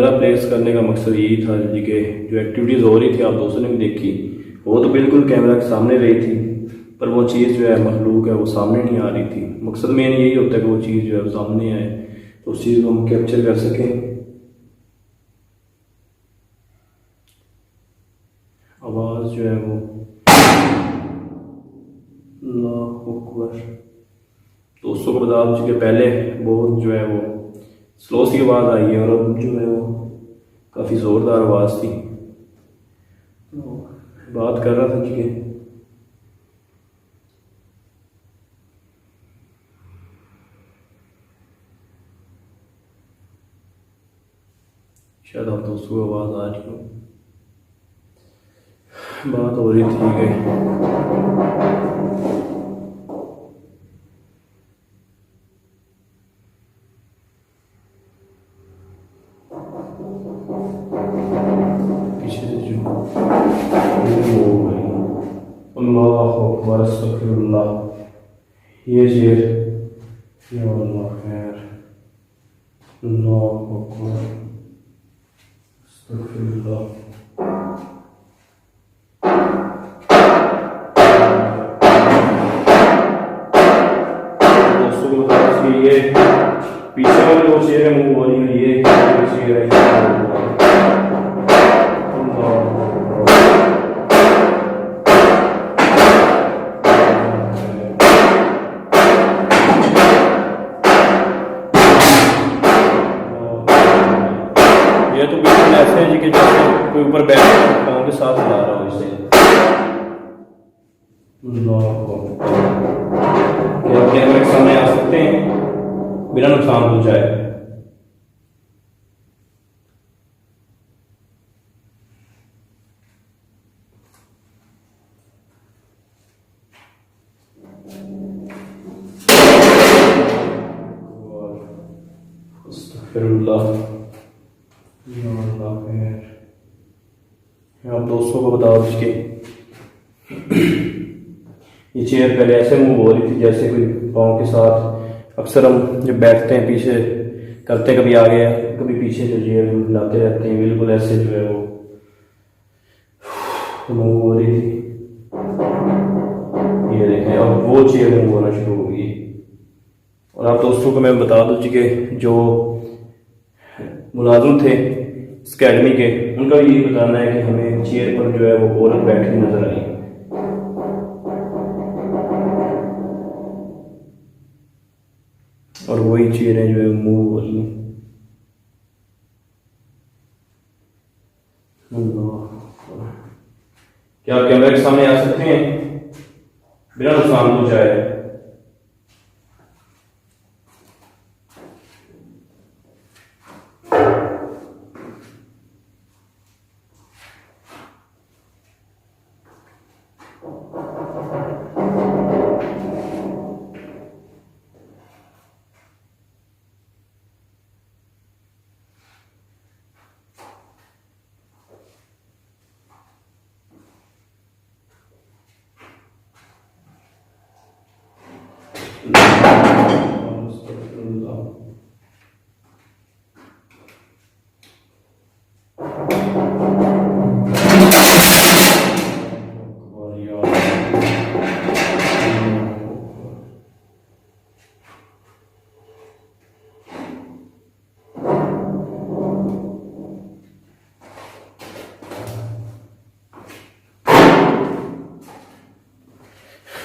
मेरा प्लेस करने का मकसद यही था जी कि जो एक्टिविटीज़ हो रही थी आप दोस्तों ने भी देखी, वो तो बिल्कुल कैमरा के सामने रही थी, पर वो चीज़ जो है मखलूक है वो सामने नहीं आ रही थी। मकसद मेन यही होता है कि वो चीज़ जो है वो सामने आए, तो उस चीज़ को हम कैप्चर कर सकें। आवाज़ जो है वो अल्लाहु अकबर। दोस्तों को बता दूँ कि पहले बहुत जो है वो स्लो सी आवाज़ आई है और अब जो है वो काफ़ी ज़ोरदार आवाज़ थी। तो बात कर रहा था जी कि शायद आप दोस्तों को आवाज़ आ रही हो। बात हो रही थी कि पीछे से जो हो गई अल्लाहु अकबर अस्तगफिरुल्लाह, ये शेर या अल्लाह खैर अल्लाहु अकबर अस्तगफिरुल्लाह। दोस्तों को बता दीजिए ये पीछे वाले दो शेर है मुंह वाली में, ये शेर है ये तो बिल्कुल ऐसे है जी कि जैसे कोई ऊपर बैठ के पाँव के साथ हिला रहा हो इसे। क्या कैमरे के सामने आ सकते हैं बिना नुकसान पहुंचाए। अस्तगफिरुल्लाह। आप दोस्तों को बता दो कि ये चेयर पहले ऐसे मूव हो रही थी जैसे कोई पाँव के साथ, अक्सर हम जब बैठते हैं पीछे करते कभी आगे कभी पीछे, जो चेयर हिलाते रहते हैं बिल्कुल ऐसे जो है वो मूव हो रही थी। ये देखें अब वो चेयर मूव होना शुरू हो गई। और आप दोस्तों को मैं बता दूँ कि जो मुलाजिम थे इस अकेडमी के, उनका यही बताना है कि हमें चेयर पर जो है वो औरत बैठी नजर आई, और वही चेयरें जो है मूव हो रही हैं। क्या आप कैमरे के सामने आ सकते हैं बिना नुकसान पहुंचाए।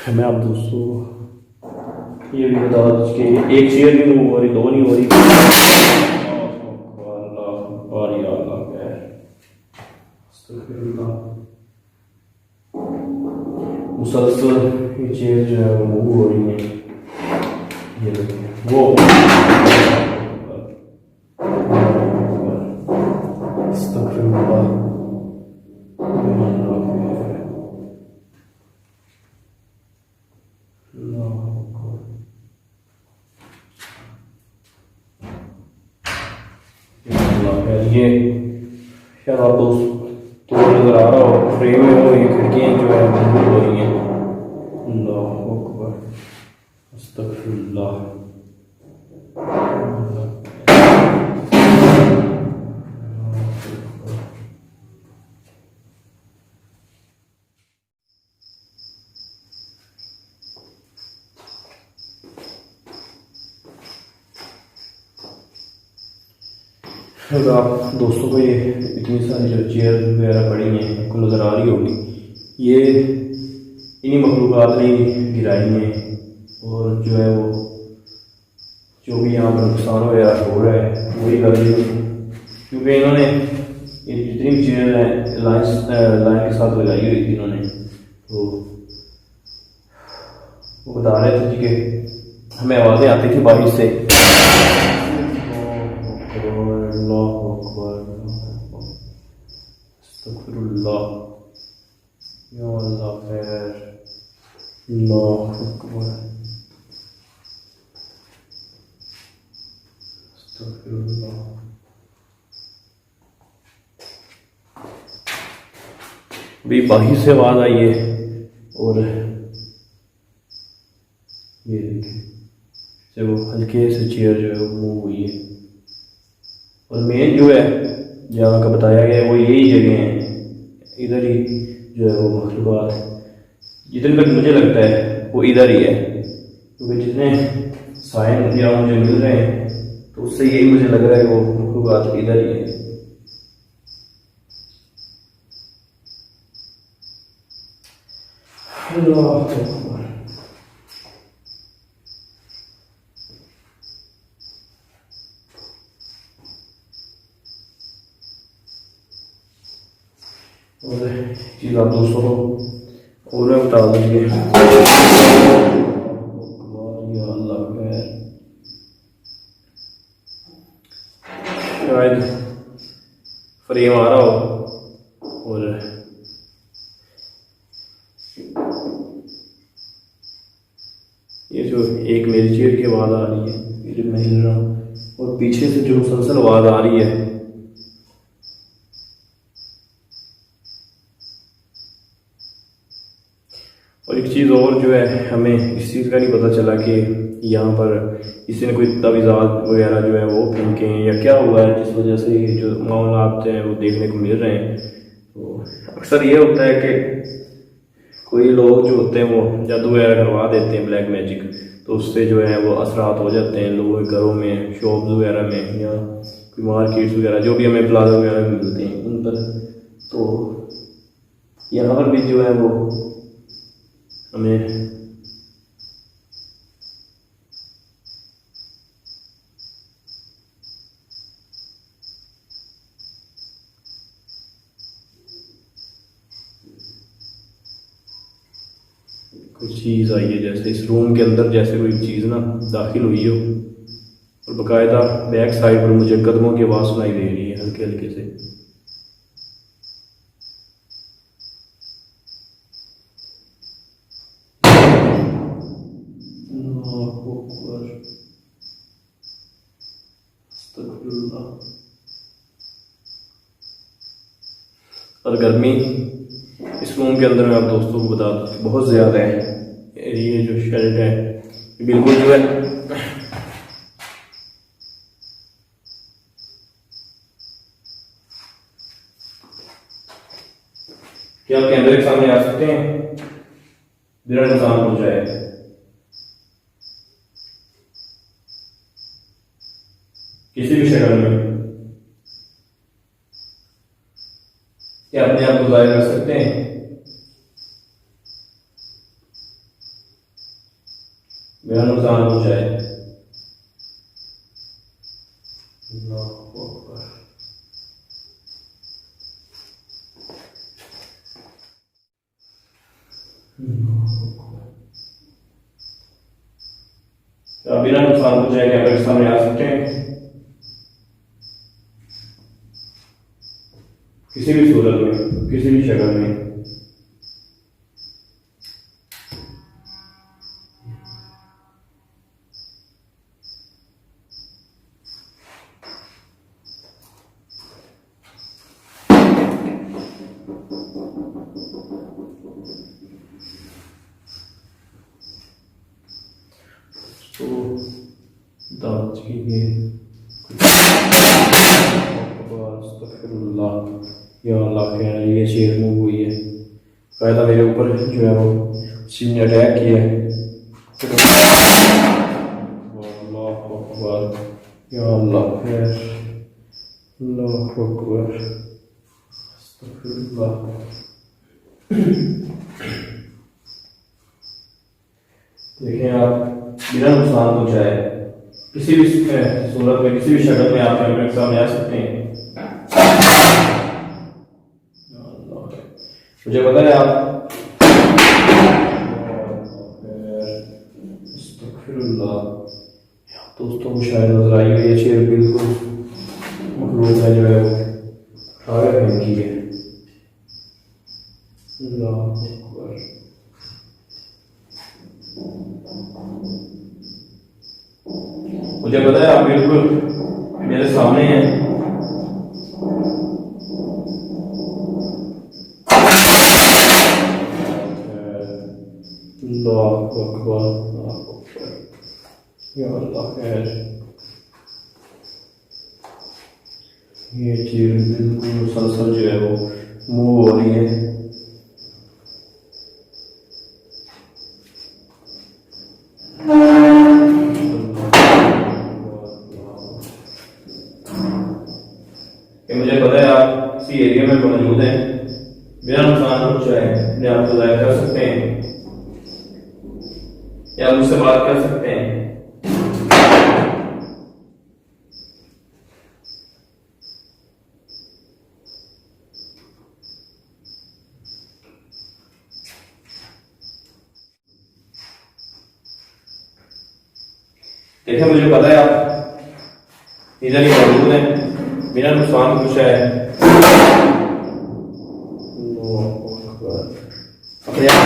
मैं आप दोस्तों ये भी बता दूं कि एक चेयर भी मूव हो रही, दो नहीं हो रही। मुसलसल ये चेयर जो है वो मूव हो रही है। ये देखिए वो ये शायद आप दोस्त तो नजर आ रहा हो फ्रेम में, वो ये खिड़कियाँ जो है मजबूत हो रही हैं। अल्लाहु अकबर अस्तगफिरुल्लाह। और आप दोस्तों को ये इतनी सारी जो चेयर वगैरह पड़ी हैं आपको नज़र आ रही होगी, ये इन्हीं मखलूक़ात ने गिराई हैं। और जो है वो जो भी यहाँ पर नुकसान वगैरह हो रहा है वही कर रही है, क्योंकि इन्होंने ये जितनी भी चेयर हैं लाइन के साथ लगाई हुई थी इन्होंने, तो वो बता रहे थे कि हमें आवाज़ें आती थी बारिश से। भी बाहर से आवाज़ आई है और ये देखिए जब वो हल्के से चेयर जो है वो मूव हुई है। और मेन जो है जहाँ का बताया गया है वो यही जगह है, इधर ही जो है वो मखलूक़ात जितने तक मुझे लगता है वो इधर ही है, क्योंकि जितने साइन या मुझे मिल रहे हैं तो उससे यही मुझे लग रहा है वो मखलूक़ात इधर ही है। और चीज़ आप दोस्तों को और मैं बता दीजिए, अल्लाह खैर शायद फ्रेम आ रहा हो। और ये जो एक मेरी चेयर की आवाज़ आ रही है, ये जो मैं हिल रहा हूँ, और पीछे से जो मुसलसल आवाज़ आ रही है, और एक चीज़ और जो है हमें इस चीज़ का नहीं पता चला कि यहाँ पर किसी ने कोई तावीज़ात वगैरह जो है वो फेंके हैं या क्या हुआ है जिस वजह से ये जो मामलात हैं वो देखने को मिल रहे हैं। तो अक्सर ये होता है कि कोई लोग जो होते हैं वो जादू वगैरह करवा देते हैं, ब्लैक मैजिक, तो उससे जो है वो असरात हो जाते हैं लोगों के घरों में, शॉप्स वगैरह में, या कोई मार्केट्स वगैरह जो भी हमें प्लाजा वगैरह में मिलते हैं उन पर। तो यहाँ पर भी जो है वो हमें कोई चीज़ आई है, जैसे इस रूम के अंदर जैसे कोई चीज़ ना दाखिल हुई हो, और बाकायदा बैक साइड पर मुझे कदमों की आवाज़ सुनाई दे रही है हल्के हल्के से। और गर्मी इस रूम के अंदर मैं आप दोस्तों को बता दूं कि बहुत ज़्यादा है। ये जो शर्ट है ये बिल्कुल जो है क्या आप कैमरे के सामने आ सकते हैं बिना नुकसान पहुंचाए? किसी भी शक्ल में क्या अपने आप को जाहिर कर सकते हैं? बिना नुकसान पहुंचाए। क्या बिना नुकसान पहुंचाए कैमरे के सामने आ सकते हैं किसी भी सूरत में, किसी भी शक्ल में? तो दावत की या अल्लाह खैर ये चेयर मूव हुई है, कायदा मेरे ऊपर जो है वो किसी ने अटैक किया है। या अल्लाह खैर अल्लाहु अकबर। अस्तगफिरुल्लाह। देखें आप, बिना नुकसान पहुंचाए किसी भी सूरत में, किसी भी शक्ल में आप कैमरे के सामने आ सकते हैं। मुझे पता है आप दोस्तों को शायद नजर आई हुई है, शेर बिल्कुल मखलूक है जो है वो आगे फेंकी है। मुझे पता है आप बिल्कुल मेरे सामने हैं। अल्लाहु अकबर, अल्लाहु अकबर, या अल्लाह खैर। ये चीज बिल्कुल मुसलसल जो है वो मूव हो रही है। मुझे पता है आप इसी एरिया में मौजूद हैं, बिना नुकसान पहुंचाए अपने आप को जाहिर कर सकते हैं या मुझसे बात कर सकते हैं। देखिए मुझे पता है आप इधर ही मौजूद हैं, बिना नुकसान पहुंचाए अपने आप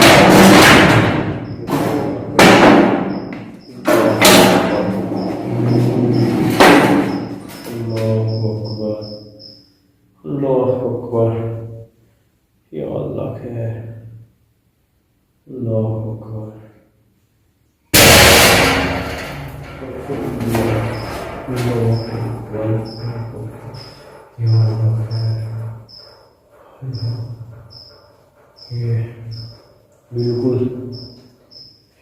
अल्लाहु अकबर, या अल्लाह खैर, अल्लाहु अकबर, ये बिल्कुल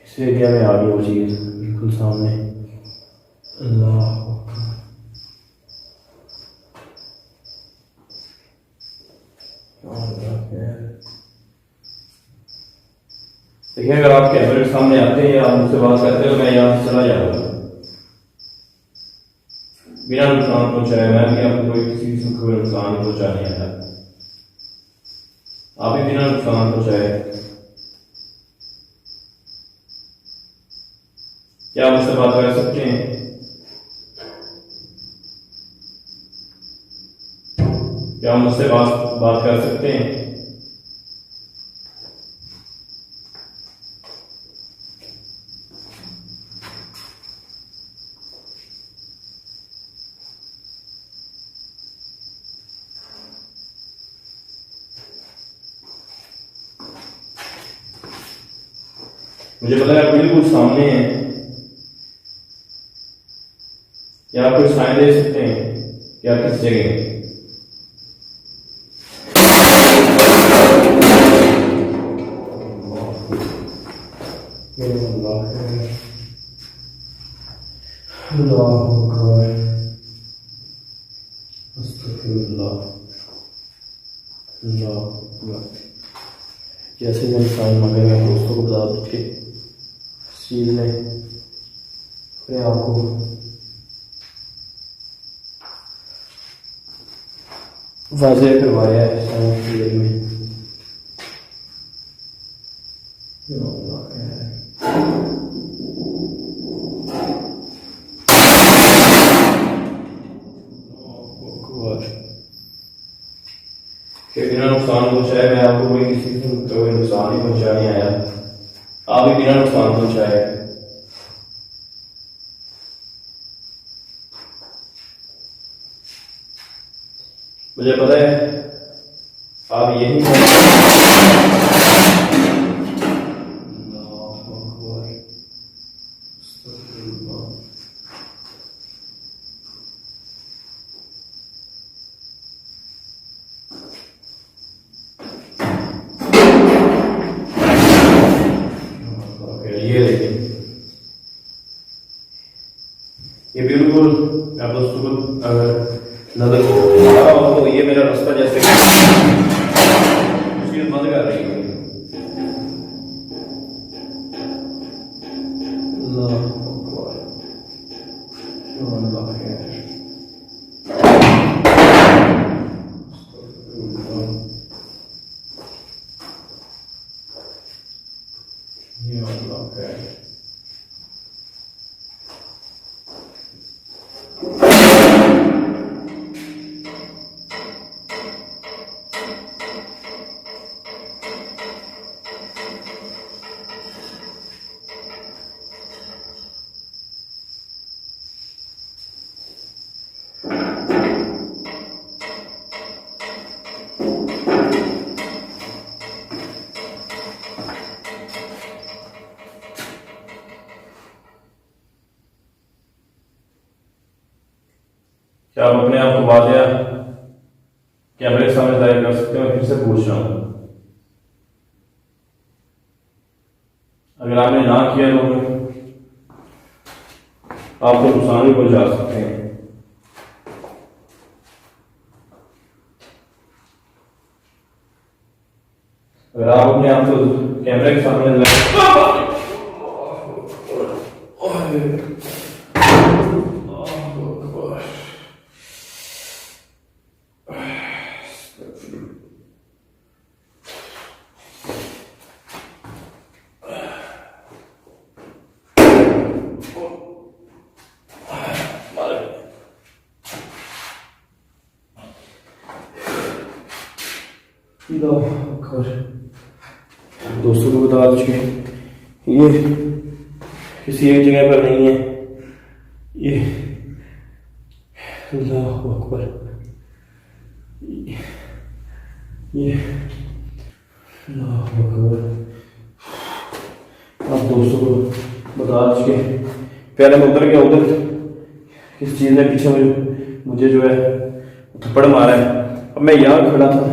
इस एरिया में आ गई वो चीज़ बिल्कुल सामने। अल्लाह देखिए, अगर आप कैमरे के सामने आते हैं या आप मुझसे बात करते हो, मैं यहाँ से चला जाऊंगा बिना नुकसान पहुंचाए। मैं भी आपको कोई किसी किस्म का नुकसान नहीं पहुंचाने आया, आप भी बिना नुकसान पहुंचाए। क्या आप मुझसे बात कर सकते हैं? क्या आप मुझसे बात कर सकते हैं? मुझे पता है आप बिल्कुल सामने हैं, या आप कुछ साइन दे सकते हैं कि आप किस जगह हैं। जैसे मैंने साइन मांगे, मैं दोस्तों को बता दूँ कि इस चीज़ ने अपने आप को वाज़ेह करवाया है साइन की देर में। बिना नुकसान पहुंचाए मैं आपको कोई किसी को कोई नुकसान नहीं पहुंचाने आया, आप भी बिना नुकसान पहुंचाए। मुझे पता है आप यही ये बिल्कुल आप दोस्तों को अगर नजर तो ये मेरा रास्ता जैसे चीज बंद कर रही है। क्या आप अपने आप को वादिया कैमरे के सामने जाहिर कर सकते हैं? मैं फिर से पूछ रहा हूं, अगर आपने ना किया तो आपको नुकसान भी पहुंचा सकते हैं। अगर आप अपने आप को कैमरे के सामने दोस्तों को बता दीजिए ये किसी एक जगह पर नहीं है, ये अल्लाह अकबर, ये अल्लाह अकबर। आप दोस्तों को बता दीजिए पहले मैं उधर गया, उधर किस चीज़ ने पीछे मुझे जो है थप्पड़ मारा है, अब मैं यहाँ खड़ा था।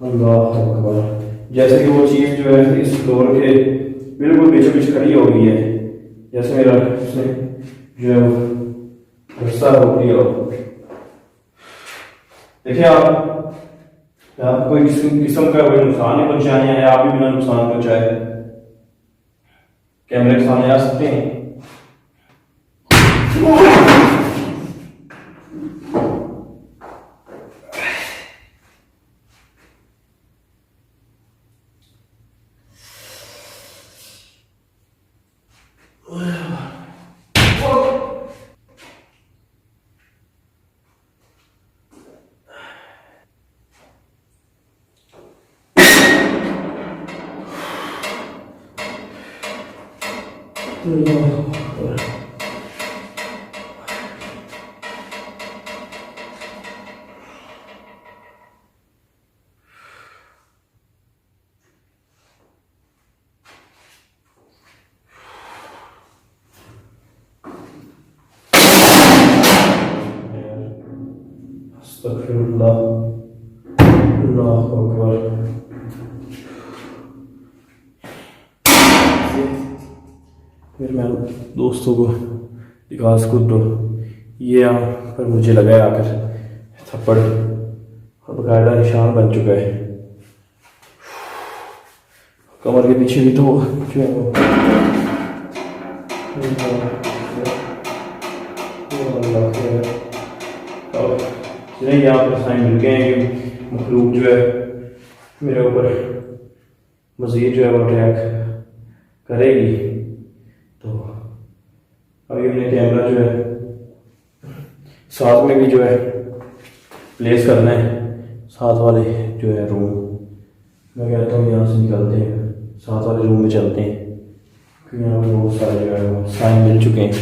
अल्लाह अकबर, जैसे कि वो चीज़ जो है इस फ्लोर के बिल्कुल पीछे पीछे खड़ी हो गई है, जैसे मेरा उसने जो है गुस्सा हो गया। देखिए आप कोई किस्म का कोई नुकसान नहीं पहुंचाया है, आप भी बिना नुकसान पहुंचाए कैमरे के सामने आ सकते हैं। अस्तगफिरुल्लाह, अल्लाह अकबर। फिर मैं दोस्तों को दिखा सकूँ तो ये यहाँ पर मुझे लगा आकर थप्पड़ और बकायदा निशान बन चुका है। कमर के पीछे भी तो जो है वो नहीं, यहाँ पर साइन मिल गए हैं कि मखलूक जो है मेरे ऊपर मज़ीद जो है वो अटैक करेगी। तो अभी हमने कैमरा जो है साथ में भी जो है प्लेस करना है, साथ वाले जो है रूम, मैं कहता हूँ यहाँ से निकलते हैं, साथ वाले रूम में चलते हैं, क्योंकि यहाँ पर बहुत सारे जो है वो साइन मिल चुके हैं।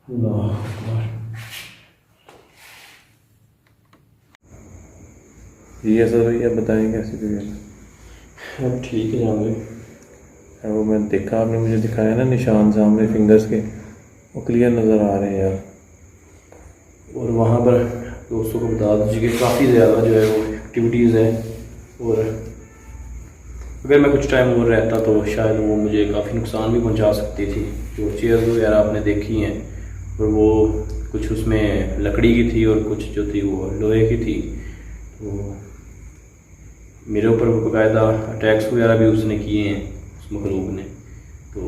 अल्लाह अकबर। ये सर भैया बताएं कैसे करें? अब ठीक है जान भाई, वो मैं देखा आपने मुझे दिखाया ना निशान सामने फिंगर्स के, वो क्लियर नज़र आ रहे हैं यार। और वहाँ पर दोस्तों को बता दीजिए कि काफ़ी ज़्यादा जो है वो एक्टिविटीज़ है, और अगर मैं कुछ टाइम और रहता तो शायद वो मुझे काफ़ी नुकसान भी पहुँचा सकती थी। जो चेयर्स वगैरह आपने देखी हैं और वो कुछ उसमें लकड़ी की थी और कुछ जो थी वो लोहे की थी। तो मेरे ऊपर बाकायदा अटैक्स वगैरह भी उसने किए हैं उस मखलूक ने। तो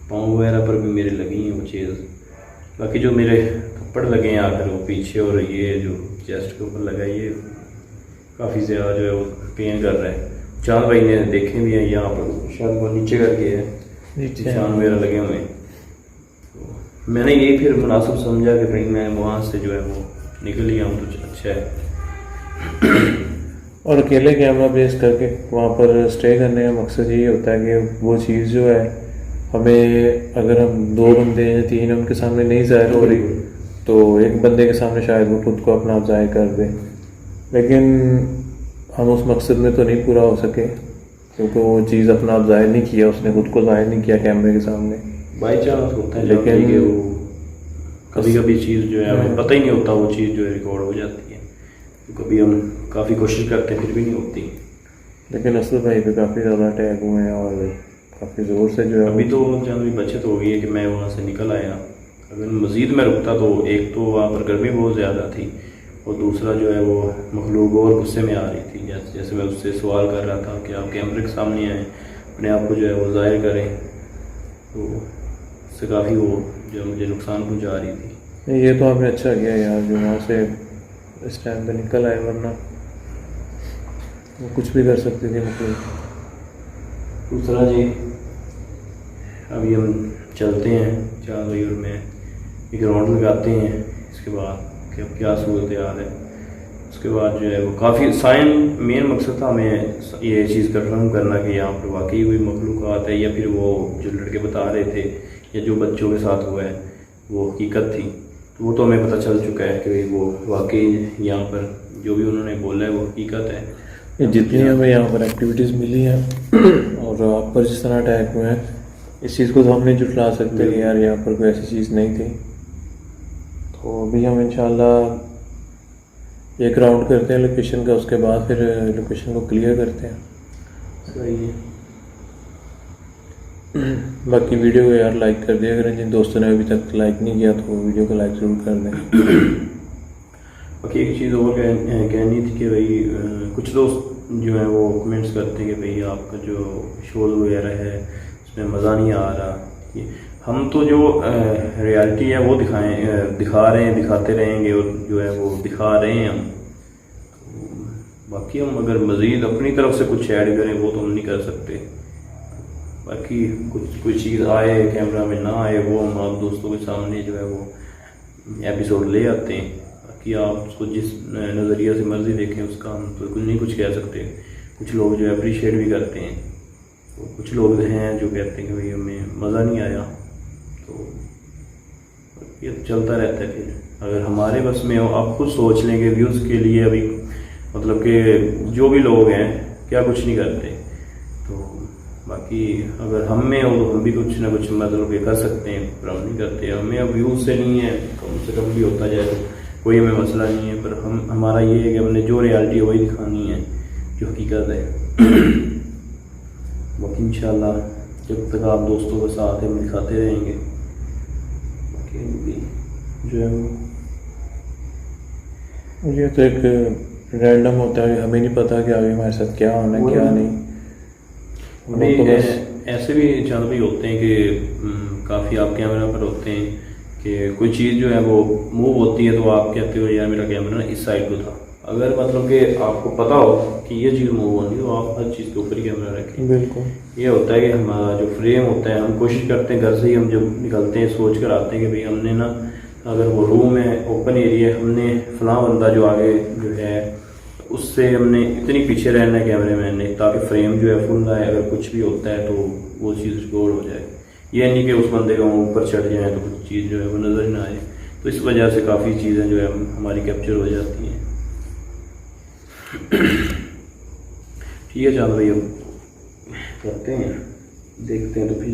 पाँव वगैरह पर भी मेरे लगी हैं वो चीज़। बाकी जो मेरे थप्पड़ लगे हैं आकर वो पीछे, और ये जो चेस्ट के ऊपर लगा है ये काफ़ी ज़्यादा जो है वो पेन कर रहा है। चांद भाई ने देखे भी हैं, यहाँ पर शायद वो नीचे करके है निशान वगैरह लगे हुए हैं। तो मैंने ये फिर मुनासिब समझा कि भाई मैं वहाँ से जो है वो निकल लिया हूँ तो अच्छा है। और अकेले कैमरा बेस करके वहाँ पर स्टे करने का मकसद यही होता है कि वो चीज़ जो है हमें, अगर हम 2 बंदे हैं 3 उनके सामने नहीं ज़ाहिर हो रही तो एक बंदे के सामने शायद वो खुद को अपना आप ज़ाहिर कर दे, लेकिन हम उस मकसद में तो नहीं पूरा हो सके क्योंकि वो चीज़ अपना आप ज़ाहिर नहीं किया, उसने खुद को ज़ाहिर नहीं किया कैमरे के सामने। बाई चांस होता है लेकिन कि वो कभी कभी चीज़ जो है हमें पता ही नहीं होता, वो चीज़ जो है रिकॉर्ड हो जाती है। तो कभी हम काफ़ी कोशिश करते हैं फिर भी नहीं होती। लेकिन असद भाई पे काफ़ी ज़्यादा अटैक हुए हैं और काफ़ी ज़ोर से जो है अभी तो जान बचत हो गई है कि मैं वहाँ से निकल आया। अगर मज़ीद मैं रुकता तो एक तो वहाँ पर गर्मी बहुत ज़्यादा थी और दूसरा जो है वो मखलूक और गुस्से में आ रही थी। जैसे मैं उससे सवाल कर रहा था कि आप कैमरे के सामने आएँ, अपने आप को जो है वो ज़ाहिर करें, तो उससे काफ़ी वो जो मुझे नुकसान पहुँचा रही थी। ये तो आपने अच्छा किया यार जो वहाँ से इस टाइम पे निकल आए, वरना वो कुछ भी कर सकती थी मतलब। दूसरा जी अभी हम चलते हैं चांद भाई और मैं एक राउंड लगाते हैं, इसके बाद कि अब क्या सूरत हाल है। उसके बाद जो है वो काफ़ी साइन मेन मकसद था हमें ये चीज़ कंफर्म करना कि यहाँ पर वाकई हुई मखलूक़ात है या फिर वो जो लड़के बता रहे थे या जो बच्चों के साथ हुआ है वो हकीकत थी। तो वो तो हमें पता चल चुका है कि वो वाकई यहाँ पर जो भी उन्होंने बोला है वो हकीकत है। जितनी हमें यहाँ पर एक्टिविटीज़ मिली हैं और आप पर जिस तरह अटैक हुए हैं, इस चीज़ को तो हम नहीं जुटला सकते कि यार यहाँ पर कोई ऐसी चीज़ नहीं थी। तो अभी हम इंशाल्लाह एक राउंड करते हैं लोकेशन का, उसके बाद फिर लोकेशन को क्लियर करते हैं। सही है। बाकी वीडियो को यार लाइक कर दिया अगर जिन दोस्तों ने अभी तक लाइक नहीं किया तो वीडियो को लाइक ज़रूर कर दें। बाकी एक चीज़ और कहनी थी कि भाई कुछ दोस्त जो है वो कमेंट्स करते हैं कि भाई आपका जो शोज़ वगैरह है उसमें मज़ा नहीं आ रहा। हम तो जो रियलिटी है वो दिखा रहे हैं, दिखाते रहेंगे और जो है वो दिखा रहे हैं हम। तो बाकी हम अगर मज़ीद अपनी तरफ से कुछ ऐड करें वो तो हम नहीं कर सकते। बाकी कोई चीज़ आए कैमरा में ना आए वो हम आप दोस्तों के सामने जो है वो एपिसोड ले आते हैं। बाकी आप उसको जिस नज़रिया से मर्ज़ी देखें उसका हम तो कुछ नहीं कुछ कह सकते। कुछ लोग जो है अप्रिशिएट भी करते हैं, तो कुछ लोग हैं जो कहते हैं कि भाई हमें मज़ा नहीं आया। तो ये चलता रहता है। फिर अगर हमारे बस में हो, आप खुद सोच लें कि व्यूज़ के लिए अभी मतलब कि जो भी लोग हैं क्या कुछ नहीं करते। तो बाकी अगर हम में हो तो हम भी कुछ ना कुछ मतलब ये कर सकते हैं, पर हम नहीं करते। हमें अब व्यूज़ से नहीं है, कम से कम भी होता जाए तो कोई हमें मसला नहीं है, पर हमारा ये है कि हमने जो रियलिटी है वही दिखानी है जो हकीकत है। बाकी इंशाल्लाह जब तक आप दोस्तों के साथ हम दिखाते रहेंगे। बाकी जो है ये तो एक रैंडम होता है, हमें नहीं पता कि आगे हमारे साथ क्या होना है क्या नहीं। हमें तो बस ऐसे भी चैनल भी होते हैं कि काफ़ी आप कैमरा पर होते हैं कि कोई चीज़ जो है वो मूव होती है तो आप कहते हो यार मेरा कैमरा ना इस साइड को था। अगर मतलब कि आपको पता हो कि ये चीज़ मूव होनी तो आप हर चीज़ के ऊपर ही कैमरा रखें। बिल्कुल ये होता है कि हमारा जो फ्रेम होता है हम कोशिश करते हैं घर से ही, हम जब निकलते हैं सोच कर आते हैं कि भाई हमने ना अगर वो रूम है ओपन एरिया हमने फलां बंदा जो आगे जो है उससे हमने इतनी पीछे रहना है कैमरे मैन ने ताकि फ्रेम जो है फुल आए। अगर कुछ भी होता है तो वो चीज़ रिकॉर्ड हो जाए। ये नहीं कि उस बंदे को ऊपर चढ़ जाए तो कुछ चीज़ जो है वो नज़र ना आए। तो इस वजह से काफ़ी चीज़ें जो है हमारी कैप्चर हो जाती हैं। ठीक है चल भाई अब करते हैं, देखते हैं तो फिर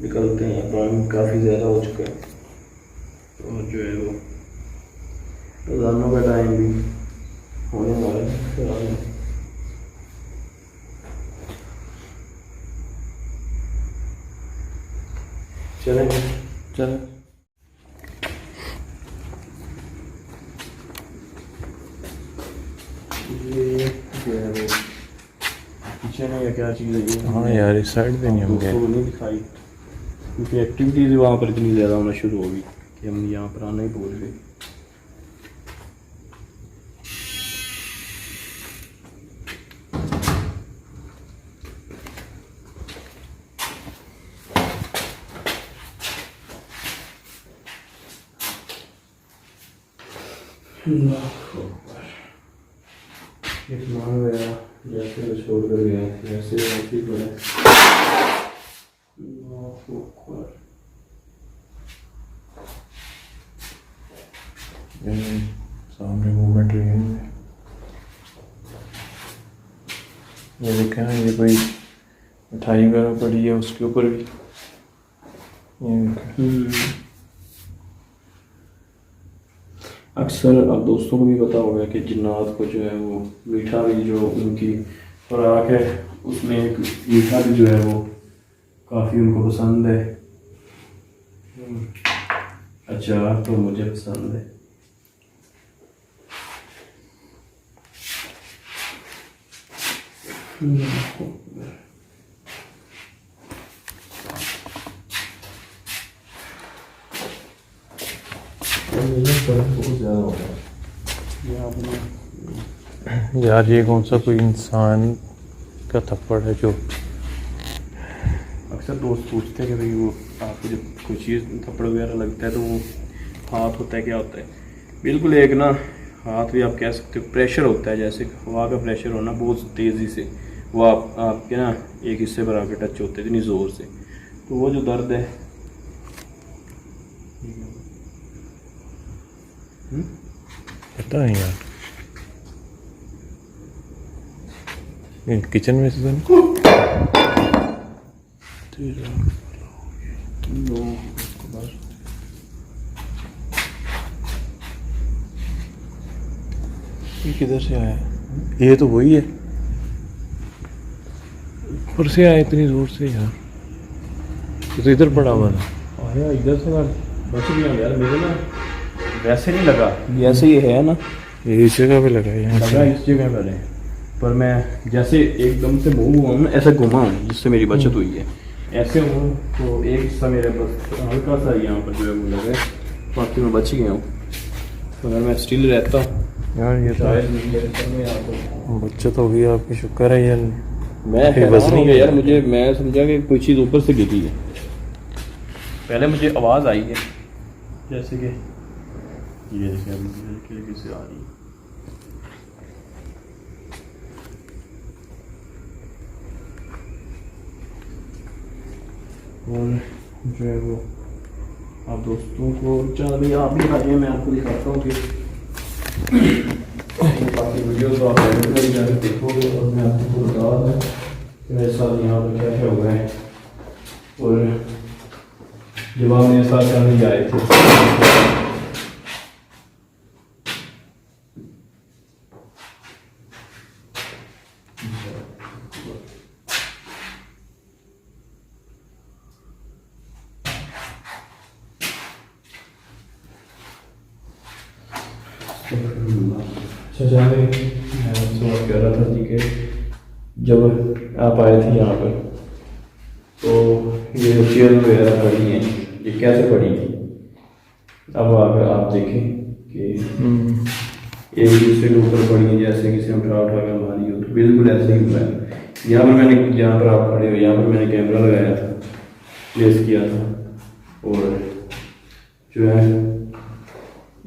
निकलते हैं। टाइम काफ़ी ज़्यादा हो चुका है और जो है वो अज़ानों का टाइम भी होने वाला है। चलें। किचन है या क्या चीज़ है ये। हाँ यार इस साइड पे नहीं हम दोस्तों को गए। नहीं दिखाई क्योंकि एक्टिविटीज़ वहाँ पर इतनी ज़्यादा होना शुरू होगी कि हम यहाँ पर आना ही भूल गए। एक मान गया जैसे वो छोड़ कर गया जैसे वैसे ही पड़ा। सामने मूवमेंट रही है। ये देखा ना, ये कोई मिठाई वगैरह पड़ी है उसके ऊपर भी। ये देखा। अक्सर अब दोस्तों को भी पता होगा कि जिन्नात को जो है वो मीठा भी जो उनकी खुराक है उसमें एक मीठा भी जो है वो काफ़ी उनको पसंद है। अचार तो मुझे पसंद है। बहुत ज़्यादा हो गया यार ये कौन सा कोई इंसान का थप्पड़ है जो। अक्सर दोस्त पूछते हैं कि भाई वो आपको जब कोई चीज़ थप्पड़ वगैरह लगता है तो वो हाथ होता है क्या होता है। बिल्कुल एक ना हाथ भी आप कह सकते हो प्रेशर होता है, जैसे हवा का प्रेशर होना बहुत तेज़ी से वो आपके ना एक हिस्से पर आके टच होते हैं इतनी ज़ोर से, तो वो जो दर्द है पता नहीं यार। ये किचन में से ये किधर से आया? ये तो वही है, ऊपर से आया इतनी जोर से यार। ये तो इधर पड़ा हुआ था। आया इधर से मैं बच गया यार। मेरे ना वैसे नहीं लगा, जैसे ये है ना ये इस जगह पे लगा है, यहाँ लगा से। इस जगह पर है, पर मैं जैसे एकदम से मूव हुआ हूँ ना ऐसा घुमा हूँ जिससे मेरी बचत हुई है। ऐसे हूँ तो एक हिस्सा मेरे बस हल्का सा यहाँ पर जो है वो लगा है, बाकी मैं बच गया हूँ। तो अगर मैं स्टिल रहता यार ये तो शायद में आपको बचत हो गई आपकी, शुक्र है यार। मैं फिर बस वजन नहीं हो गया गया। यार, मैं समझा कि कोई चीज़ ऊपर से गिरी है। पहले मुझे आवाज़ आई है जैसे कि ये हल्की से आ रही है। और जो है वो आप दोस्तों को चलिए आप भी आइए, मैं आपको दिखाता हूँ कि बाकी वीडियो तो आप रेगुलर जाकर देखोगे और मैं आपको बता दूँ कि मेरे साथ यहाँ पर क्या क्या हुआ है। और जब आप मेरे साथ चलने आए थे जाने मैं आपसे बात कर रहा था जी कि जब आप आए थे यहाँ पर तो ये चेयर वगैरह पड़ी हैं, ये कैसे पड़ी थी। अब अगर आप देखें कि एक दूसरे के ऊपर पड़ी है जैसे किसी उठा कर मारी हो, तो बिल्कुल ऐसे ही हुआ है। यहाँ पर मैंने जहाँ पर आप खड़े हो यहाँ पर मैंने कैमरा लगाया था, प्लेस किया था, और जो है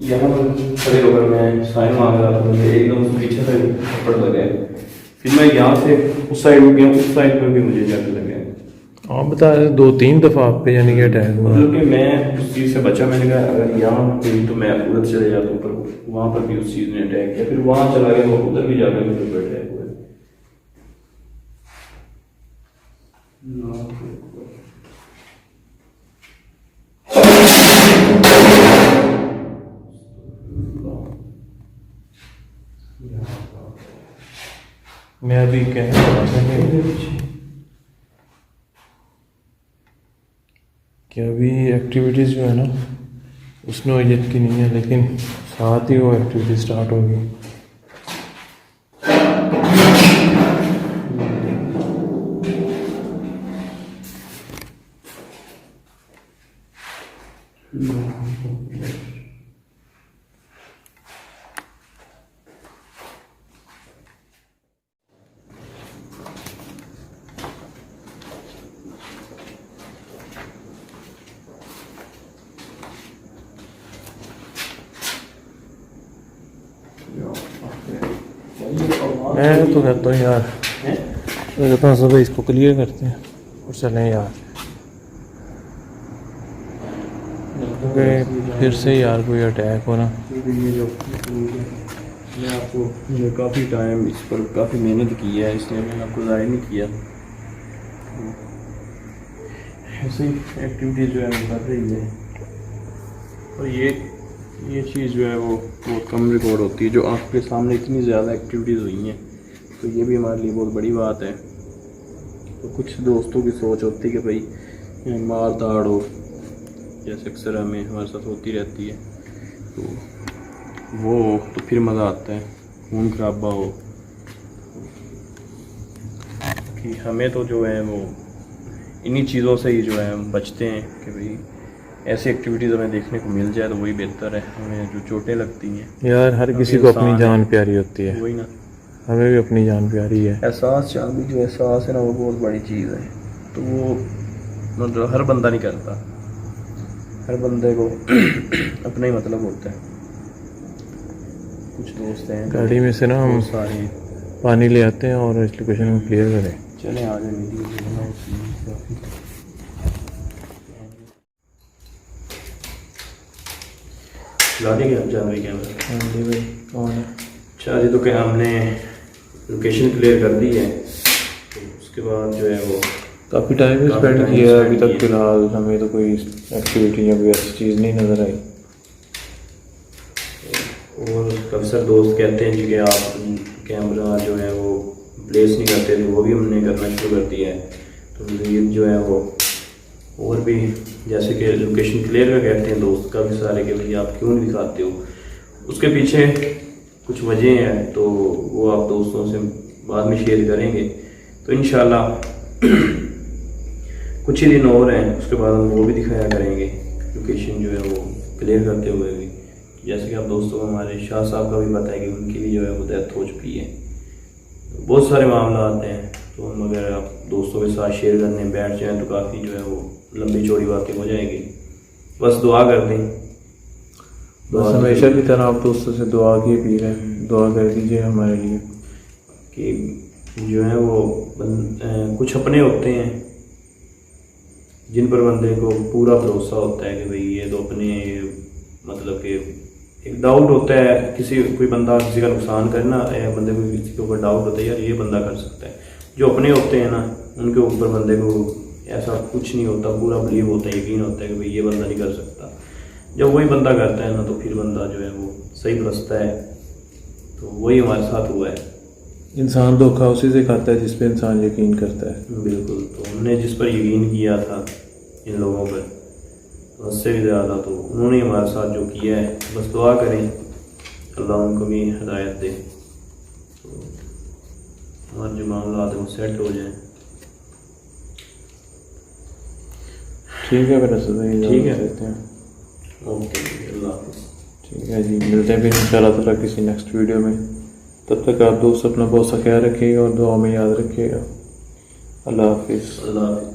यहाँ पर खड़े होकर मैं साइन मांग रहा था, मुझे एकदम से पीछे से थप्पड़ लगे। फिर मैं यहाँ से उस साइड में गया, उस साइड पर भी मुझे जाकर लगे। आप बता रहे 2-3 दफ़ा आप पे यानी कि अटैक हुआ। मतलब कि मैं उस चीज़ से बचा। मैंने कहा अगर यहाँ हुई तो मैं उधर चले जाता हूँ, पर वहाँ पर भी उस चीज़ ने अटैक किया। फिर वहाँ चला गया, वो उधर भी जाकर मेरे ऊपर अटैक हुआ। मैं अभी कह रहा था कि अभी एक्टिविटीज़ जो है ना उसमें नौयत की नहीं है, लेकिन साथ ही वो एक्टिविटी स्टार्ट होगी। मैं तो कहता हूँ यार, मैं कहता हूँ सुबह इसको क्लियर करते हैं और चलें यार, क्योंकि फिर से यार कोई अटैक हो ना। ये जो मैं आपको काफ़ी टाइम इस पर काफ़ी मेहनत की है, इसलिए मैंने आपको ज़ाहिर नहीं किया। ऐसी एक्टिविटी जो है वो कर रही है, और ये चीज़ जो है वो बहुत कम रिकॉर्ड होती है। जो आपके सामने इतनी ज़्यादा एक्टिविटीज़ हुई हैं, तो ये भी हमारे लिए बहुत बड़ी बात है। तो कुछ दोस्तों की सोच होती है कि भाई मार दाड़ हो, जैसे अक्सर हमारे साथ होती रहती है, तो वो तो फिर मज़ा आता है, खून खराबा हो। कि हमें तो जो है वो इन्हीं चीज़ों से ही जो है हम बचते हैं कि भाई ऐसी एक्टिविटीज़ हमें देखने को मिल जाए तो वही बेहतर है। हमें जो चोटें लगती हैं यार हर किसी को अपनी जान प्यारी होती है, वही ना, हमें भी अपनी जान प्यारी है। एहसास चाबी जो एहसास है ना वो बहुत बड़ी चीज़ है। तो वो मतलब हर बंदा नहीं करता, हर बंदे को अपना ही मतलब होता है। कुछ दोस्त हैं गाड़ी में से ना हम सारे पानी ले आते हैं और इस लोकेशन को क्लियर करें। चले आ जाए गाड़ी के हम जा रहे कैमरा। हाँ जी भाई, कौन है? अच्छा जी, तो क्या हमने लोकेशन क्लियर कर दी है, तो उसके बाद जो है वो काफ़ी टाइम भी काफ़ी स्पेंड time किया spend अभी तक। किया। फिलहाल हमें तो कोई एक्टिविटी या कोई ऐसी चीज़ नहीं नज़र आई। और काफ़ी सारे दोस्त कहते हैं जी कि आप कैमरा जो है वो प्लेस नहीं करते थे, वो भी हमने करना शुरू कर दिया है। तो मज़ीद जो है वो और भी, जैसे कि लोकेशन क्लियर का कहते हैं दोस्त काफ़ी सारे कि भाई आप क्यों नहीं दिखाते हो, उसके पीछे कुछ वजह हैं, तो वो आप दोस्तों से बाद में शेयर करेंगे। तो इंशाल्लाह कुछ ही दिन और हैं, उसके बाद हम वो भी दिखाया करेंगे लोकेशन जो है वो क्लियर करते हुए भी। जैसे कि आप दोस्तों को हमारे शाह साहब का भी पता है कि उनकी भी जो है वो डेथ हो चुकी है। बहुत सारे मामला आते हैं, तो हम अगर आप दोस्तों के साथ शेयर करने बैठ जाएँ तो काफ़ी जो है वो लंबी चौड़ी बातें हो जाएगी। बस दुआ कर दें, बस हमेशा की तरह आप दोस्तों से दुआ की अपील है, दुआ कर दीजिए हमारे लिए कि जो है वो कुछ अपने होते हैं जिन पर बंदे को पूरा भरोसा होता है कि भाई ये तो अपने, मतलब कि एक डाउट होता है किसी कोई बंदा किसी का नुकसान करना, बंदे को किसी के ऊपर डाउट होता है यार ये बंदा कर सकता है। जो अपने होते हैं ना उनके ऊपर बंदे को ऐसा कुछ नहीं होता, पूरा बिलीव होता है, यकीन होता है कि भाई ये बंदा नहीं कर सकता। जब वही बंदा करता है ना तो फिर बंदा जो है वो सही फंसता है। तो वही हमारे साथ हुआ है। इंसान धोखा उसी से खाता है जिस पे इंसान यकीन करता है। बिल्कुल, तो हमने जिस पर यकीन किया था इन लोगों पर, तो उससे भी ज़्यादा तो उन्होंने हमारे साथ जो किया है। बस दुआ करें अल्लाह उनको भी हिदायत दे, तो हमारे जो मामला है वो सेट हो जाए। ठीक है फिर असद भाई, ठीक है। देते हैं। ओके, अल्लाह हाफ़िज़। ठीक है जी, मिलते हैं फिर इंशाल्लाह ताला किसी नेक्स्ट वीडियो में। तब तक आप दोस्त अपना बहुत सा ख्याल रखिएगा और दुआ में याद रखिएगा। अल्लाह हाफिज़। अल्लाह हाफ़िज़।